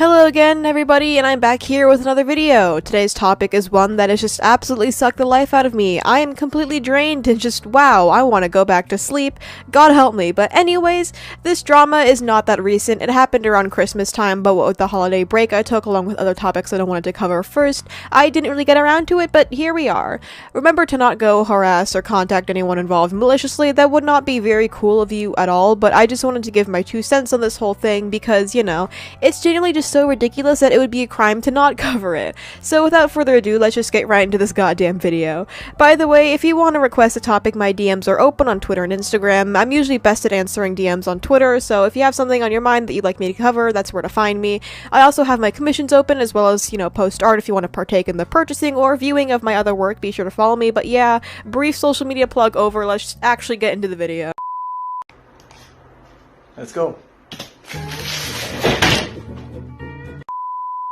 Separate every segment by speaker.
Speaker 1: Hello again, everybody, and I'm back here with another video. Today's topic is one that has just absolutely sucked the life out of me. I am completely drained and just, wow, I want to go back to sleep. God help me. But anyways, this drama is not that recent. It happened around Christmas time, but with the holiday break I took, along with other topics that I wanted to cover first, I didn't really get around to it, but here we are. Remember to not go harass or contact anyone involved maliciously. That would not be very cool of you at all, but I just wanted to give my 2 cents on this whole thing because, you know, it's genuinely just so ridiculous that it would be a crime to not cover it. So without further ado, let's just get right into this goddamn video. By the way, if you want to request a topic, my DMs are open on Twitter and Instagram. I'm usually best at answering DMs on Twitter, so if you have something on your mind that you'd like me to cover, that's where to find me. I also have my commissions open, as well as, you know, post art if you want to partake in the purchasing or viewing of my other work. Be sure to follow me. But yeah, brief social media plug over. Let's just actually get into the video.
Speaker 2: Let's go.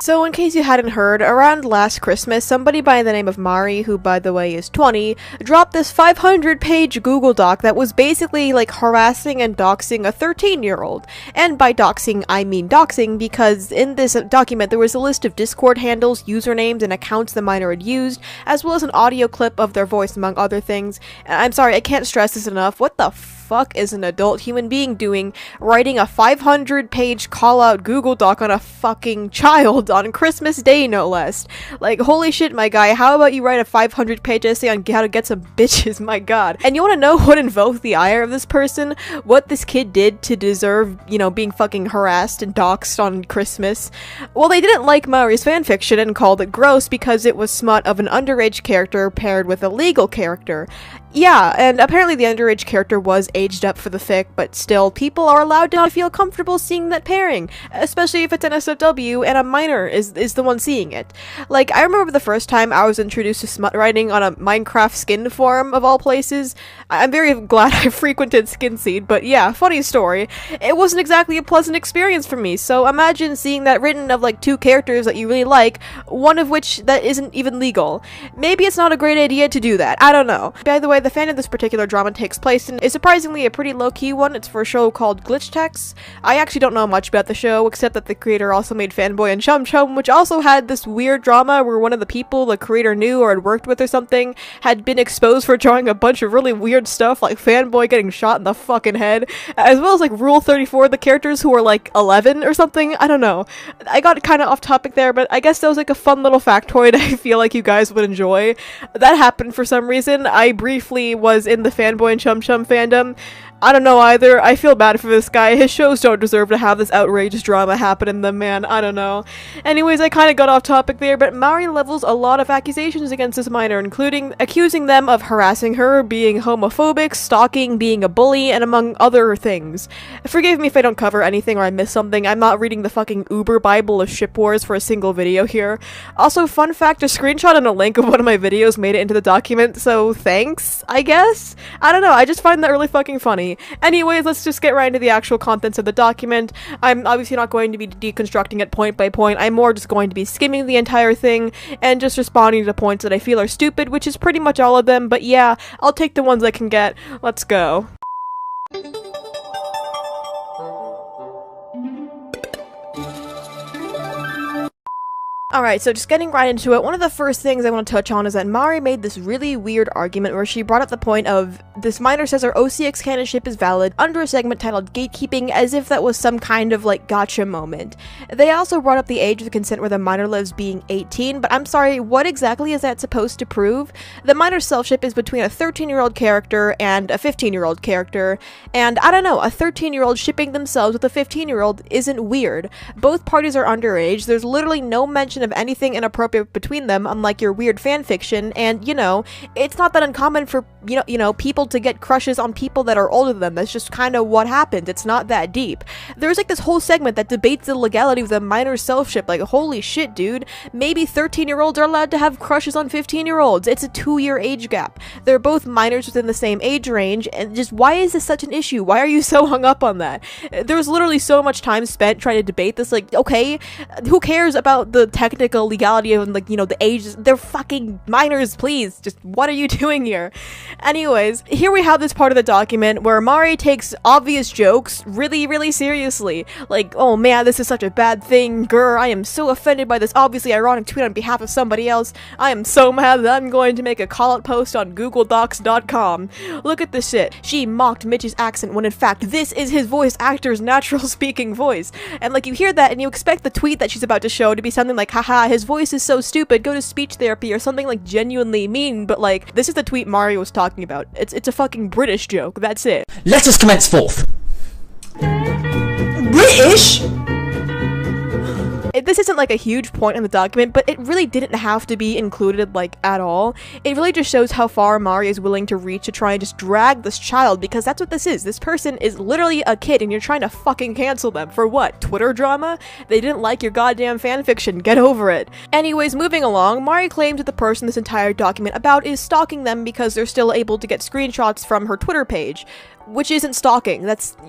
Speaker 1: So in case you hadn't heard, around last Christmas, somebody by the name of Mari, who by the way is 20, dropped this 500-page Google Doc that was basically like harassing and doxing a 13-year-old. And by doxing, I mean doxing because in this document there was a list of Discord handles, usernames, and accounts the minor had used, as well as an audio clip of their voice among other things. And I'm sorry, I can't stress this enough. What the fuck is an adult human being doing writing a 500-page call-out Google Doc on a fucking child on Christmas Day, no less? Like, holy shit, my guy, how about you write a 500-page essay on how to get some bitches, my god. And you wanna know what invoked the ire of this person? What this kid did to deserve, you know, being fucking harassed and doxed on Christmas? Well, they didn't like Mari's fanfiction and called it gross because it was smut of an underage character paired with a legal character. Yeah, and apparently the underage character was aged up for the fic, but still, people are allowed to not feel comfortable seeing that pairing, especially if it's an SFW and a minor is the one seeing it. Like, I remember the first time I was introduced to smut writing on a Minecraft skin forum, of all places. I'm very glad I frequented Skin Seed, but yeah, funny story. It wasn't exactly a pleasant experience for me, so imagine seeing that written of like 2 characters that you really like, one of which that isn't even legal. Maybe it's not a great idea to do that, I don't know. By the way, the fan of this particular drama takes place in is surprisingly a pretty low-key one. It's for a show called Glitch Text. I actually don't know much about the show, except that the creator also made Fanboy and Chum Chum, which also had this weird drama where one of the people the creator knew or had worked with or something had been exposed for drawing a bunch of really weird stuff, like Fanboy getting shot in the fucking head, as well as like Rule 34, the characters who were like 11 or something. I don't know. I got kind of off topic there, but I guess that was like a fun little factoid I feel like you guys would enjoy. That happened for some reason. I briefly was in the Fanboy and Chum Chum fandom. I don't know either. I feel bad for this guy. His shows don't deserve to have this outrageous drama happen in them, man. I don't know. Anyways, I kind of got off topic there, but Mari levels a lot of accusations against this minor, including accusing them of harassing her, being homophobic, stalking, being a bully, and among other things. Forgive me if I don't cover anything or I miss something. I'm not reading the fucking Uber Bible of ship wars for a single video here. Also, fun fact, a screenshot and a link of one of my videos made it into the document, so thanks, I guess? I don't know, I just find that really fucking funny. Anyways, let's just get right into the actual contents of the document. I'm obviously not going to be deconstructing it point by point. I'm more just going to be skimming the entire thing and just responding to points that I feel are stupid, which is pretty much all of them, but yeah, I'll take the ones I can get. Let's go. Alright, so just getting right into it, one of the first things I want to touch on is that Mari made this really weird argument where she brought up the point of this minor says her OCX canonship is valid under a segment titled Gatekeeping, as if that was some kind of like gotcha moment. They also brought up the age of consent where the minor lives being 18, but I'm sorry, what exactly is that supposed to prove? The minor self-ship is between a 13-year-old character and a 15-year-old character, and I don't know, a 13-year-old shipping themselves with a 15-year-old isn't weird. Both parties are underage, there's literally no mention of anything inappropriate between them, unlike your weird fanfiction, and you know, it's not that uncommon for you know people to get crushes on people that are older than them. That's just kind of what happened. It's not that deep. There's like this whole segment that debates the legality of the minor self-ship. Like, holy shit, dude, maybe 13-year-olds are allowed to have crushes on 15-year-olds. It's a 2-year age gap. They're both minors within the same age range, and just why is this such an issue? Why are you so hung up on that? There's literally so much time spent trying to debate this. Like, okay, who cares about the technical legality of, like, you know, the ages. They're fucking minors, please. Just, what are you doing here? Anyways, here we have this part of the document where Mari takes obvious jokes really, really seriously. Like, oh man, this is such a bad thing, grr, I am so offended by this obviously ironic tweet on behalf of somebody else. I am so mad that I'm going to make a call-out post on GoogleDocs.com. Look at this shit. She mocked Mitch's accent when in fact this is his voice actor's natural speaking voice. And like, you hear that and you expect the tweet that she's about to show to be something like, haha, his voice is so stupid, go to speech therapy, or something like genuinely mean, but like, this is the tweet Mari was talking about. It's a fucking British joke, that's it.
Speaker 2: Let us commence forth. British?
Speaker 1: This isn't like a huge point in the document, but it really didn't have to be included, like, at all. It really just shows how far Mari is willing to reach to try and just drag this child, because that's what this is. This person is literally a kid and you're trying to fucking cancel them for what? Twitter drama? They didn't like your goddamn fanfiction, get over it. Anyways, moving along, Mari claims that the person this entire document about is stalking them because they're still able to get screenshots from her Twitter page. Which isn't stalking.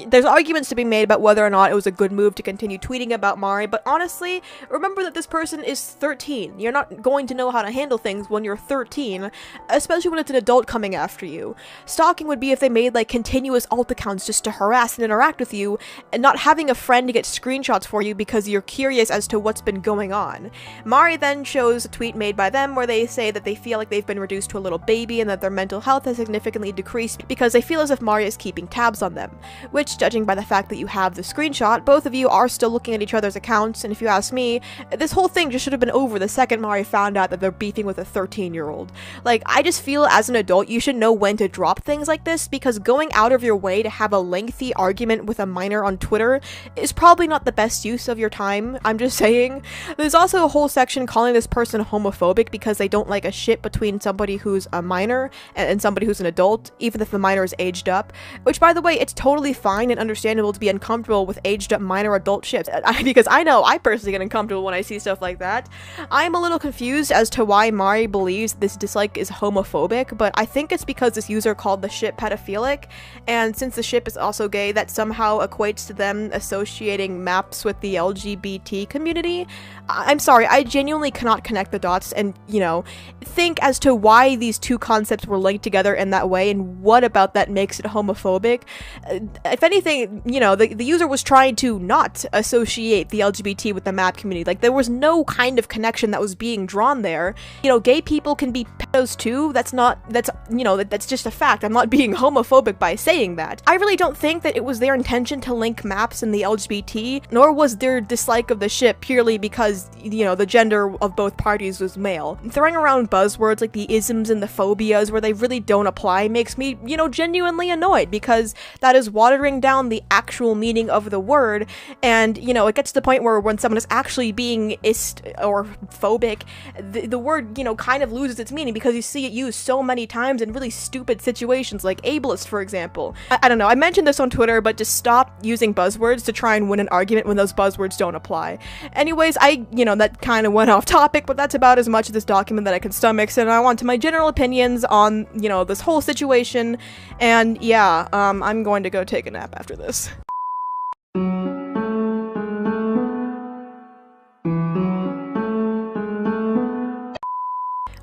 Speaker 1: There's arguments to be made about whether or not it was a good move to continue tweeting about Mari, but honestly, remember that this person is 13. You're not going to know how to handle things when you're 13, especially when it's an adult coming after you. Stalking would be if they made like continuous alt accounts just to harass and interact with you, and not having a friend to get screenshots for you because you're curious as to what's been going on. Mari then shows a tweet made by them where they say that they feel like they've been reduced to a little baby and that their mental health has significantly decreased because they feel as if Mari is keeping tabs on them, which, judging by the fact that you have the screenshot, both of you are still looking at each other's accounts, and if you ask me, this whole thing just should have been over the second Mari found out that they're beefing with a 13-year-old. Like, I just feel as an adult you should know when to drop things like this, because going out of your way to have a lengthy argument with a minor on Twitter is probably not the best use of your time, I'm just saying. There's also a whole section calling this person homophobic because they don't like a shit between somebody who's a minor and somebody who's an adult, even if the minor is aged up. Which, by the way, it's totally fine and understandable to be uncomfortable with aged up minor adult ships, because I know I personally get uncomfortable when I see stuff like that. I'm a little confused as to why Mari believes this dislike is homophobic, but I think it's because this user called the ship pedophilic, and since the ship is also gay, that somehow equates to them associating maps with the LGBT community. I'm sorry, I genuinely cannot connect the dots and, you know, think as to why these two concepts were linked together in that way and what about that makes it homophobic. If anything, you know, the user was trying to not associate the LGBT with the map community. Like, there was no kind of connection that was being drawn there. You know, gay people can be pedos too. That's just a fact. I'm not being homophobic by saying that. I really don't think that it was their intention to link maps and the LGBT, nor was their dislike of the ship purely because, you know, the gender of both parties was male. Throwing around buzzwords like the isms and the phobias where they really don't apply makes me, you know, genuinely annoyed, because that is watering down the actual meaning of the word, and, you know, it gets to the point where when someone is actually being ist or phobic, the word, you know, kind of loses its meaning because you see it used so many times in really stupid situations, like ableist, for example. I don't know, I mentioned this on Twitter, but just stop using buzzwords to try and win an argument when those buzzwords don't apply. Anyways, you know, that kind of went off topic, but that's about as much of this document that I can stomach, and I want to my general opinions on, you know, this whole situation, and yeah, I'm going to go take a nap after this.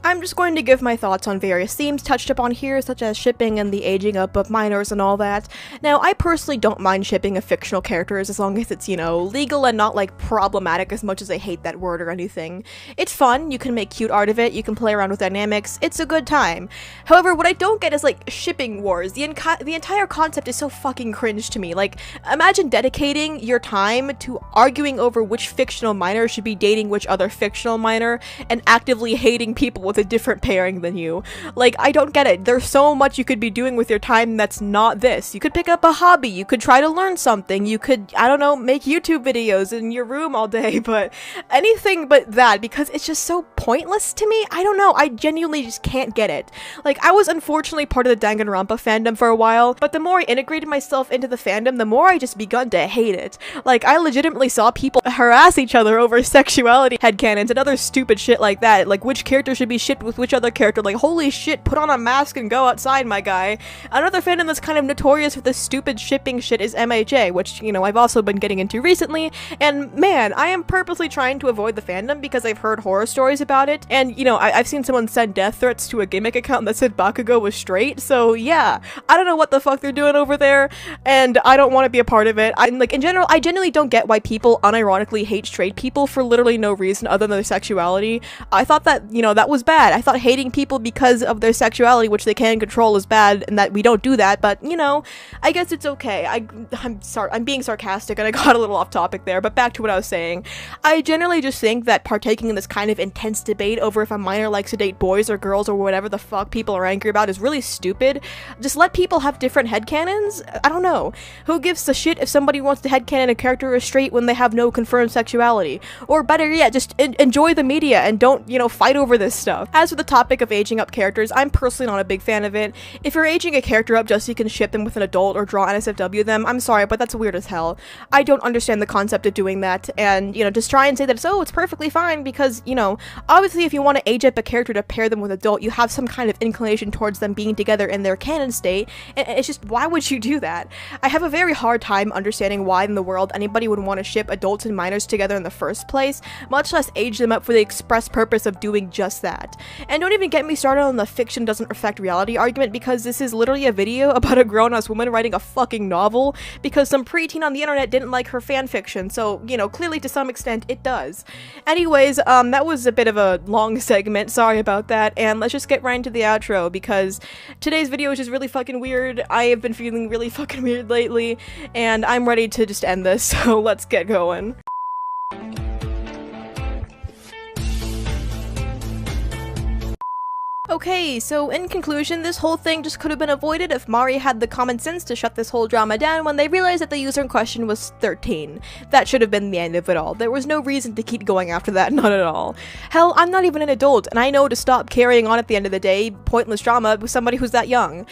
Speaker 1: I'm just going to give my thoughts on various themes touched upon here, such as shipping and the aging up of minors and all that. Now, I personally don't mind shipping of fictional characters as long as it's, you know, legal and not, like, problematic as much as I hate that word or anything. It's fun, you can make cute art of it, you can play around with dynamics, it's a good time. However, what I don't get is, like, shipping wars. The entire concept is so fucking cringe to me. Like, imagine dedicating your time to arguing over which fictional minor should be dating which other fictional minor, and actively hating people with a different pairing than you. Like, I don't get it. There's so much you could be doing with your time that's not this. You could pick up a hobby, you could try to learn something, you could, I don't know, make YouTube videos in your room all day, but anything but that, because it's just so pointless. pointless to me. I don't know, I genuinely just can't get it. Like, I was unfortunately part of the Danganronpa fandom for a while, but the more I integrated myself into the fandom, the more I just begun to hate it. Like, I legitimately saw people harass each other over sexuality headcanons and other stupid shit like that, like which character should be shipped with which other character. Like, holy shit, put on a mask and go outside, my guy. Another fandom that's kind of notorious for this stupid shipping shit is MHA, which, you know, I've also been getting into recently, and man, I am purposely trying to avoid the fandom because I've heard horror stories about it, and, you know, I've seen someone send death threats to a gimmick account that said Bakugo was straight, so yeah, I don't know what the fuck they're doing over there, and I don't want to be a part of it. Like, in general, I genuinely don't get why people unironically hate straight people for literally no reason other than their sexuality. I thought that, you know, that was bad. I thought hating people because of their sexuality, which they can control, is bad, and that we don't do that, but, you know, I guess it's okay. I'm sorry, I'm being sarcastic, and I got a little off topic there, but back to what I was saying. I generally just think that partaking in this kind of intense debate over if a minor likes to date boys or girls or whatever the fuck people are angry about is really stupid. Just let people have different headcanons? I don't know. Who gives a shit if somebody wants to headcanon a character as straight when they have no confirmed sexuality? Or better yet, just enjoy the media and don't, you know, fight over this stuff. As for the topic of aging up characters, I'm personally not a big fan of it. If you're aging a character up just so you can ship them with an adult or draw NSFW them, I'm sorry, but that's weird as hell. I don't understand the concept of doing that, and, you know, just try and say that it's perfectly fine because, you know, obviously if you want to age up a character to pair them with adult, you have some kind of inclination towards them being together in their canon state, and it's just, why would you do that? I have a very hard time understanding why in the world anybody would want to ship adults and minors together in the first place, much less age them up for the express purpose of doing just that. And don't even get me started on the fiction doesn't reflect reality argument, because this is literally a video about a grown-ass woman writing a fucking novel because some preteen on the internet didn't like her fanfiction, so, you know, clearly to some extent it does. Anyways, that was a bit of a long segment, sorry about that, and let's just get right into the outro, because today's video is just really fucking weird. I have been feeling really fucking weird lately, and I'm ready to just end this, so let's get going. Okay, so in conclusion, this whole thing just could have been avoided if Mari had the common sense to shut this whole drama down when they realized that the user in question was 13. That should have been the end of it all. There was no reason to keep going after that, not at all. Hell, I'm not even an adult, and I know to stop carrying on at the end of the day pointless drama with somebody who's that young.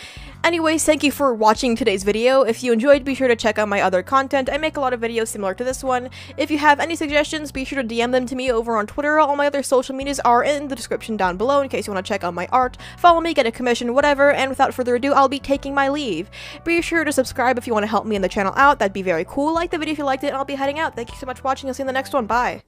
Speaker 1: Anyways, thank you for watching today's video. If you enjoyed, be sure to check out my other content. I make a lot of videos similar to this one. If you have any suggestions, be sure to DM them to me over on Twitter. All my other social medias are in the description down below in case you want to check out my art, follow me, get a commission, whatever, and without further ado, I'll be taking my leave. Be sure to subscribe if you want to help me in the channel out. That'd be very cool. Like the video if you liked it, and I'll be heading out. Thank you so much for watching. I'll see you in the next one. Bye.